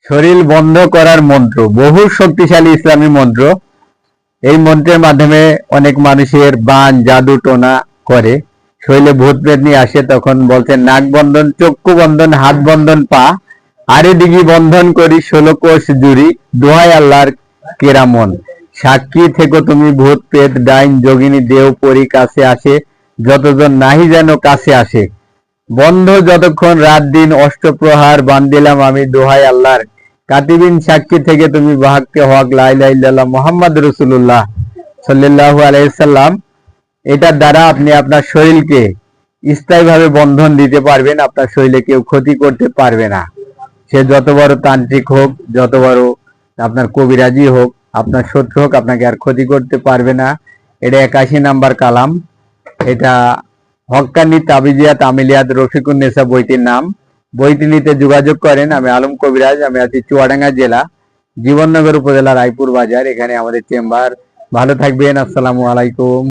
শরীর বন্ধ করার মন্ত্র, বহু শক্তিশালী ইসলামী মন্ত্র। এই মন্ত্রের মাধ্যমে অনেক মানুষের বান জাদু টোনা করে, শরীরে ভূত প্রেত নিয়ে আসে। তখন বলছেন নাক বন্ধন, চক্ষু বন্ধন, হাত বন্ধন, পা আরে দিঘি বন্ধন করি 16 কোষ জুড়ি, দোহাই আল্লাহর কেরামন। সাক্ষী থেকো তুমি ভূত প্রেত ডাইন যোগিনী দেও পরি কাছে আসে, যতজন নাহি যেন কাছে আসে। বন্ধ যতক্ষণ রাত দিন অষ্টপ্রহার, বান্দিলাম আমি দোহাই আল্লাহর। কাতিবিন সাক্ষী থেকে তুমি বাহাক্কে হক লা ইলাহা ইল্লাল্লাহ মুহাম্মদ রাসূলুল্লাহ সাল্লাল্লাহু আলাইহি সাল্লাম। এটার দ্বারা আপনি আপনার শরীরকে স্থায়ীভাবে বন্ধন দিতে পারবেন। আপনার শরীরে কেউ ক্ষতি করতে পারবে না। সে যত বড় তান্ত্রিক হোক, যত বড় আপনার কবিরাজি হোক, আপনার শত্রু হোক, আপনাকে আর ক্ষতি করতে পারবে না। এটা 81 নাম্বার কালাম। এটা হক্কানি তাবিজিয়াত আমিলিয়াত রফিকুন্নেসা বইটির নাম। বইটি নিতে যোগাযোগ করেন। আমি আলম কবিরাজ, আমি আছি চুয়াডাঙ্গা জেলা, জীবননগর উপজেলা, রায়পুর বাজার। এখানে আমাদের চেম্বার। ভালো থাকবেন। আসসালামু আলাইকুম।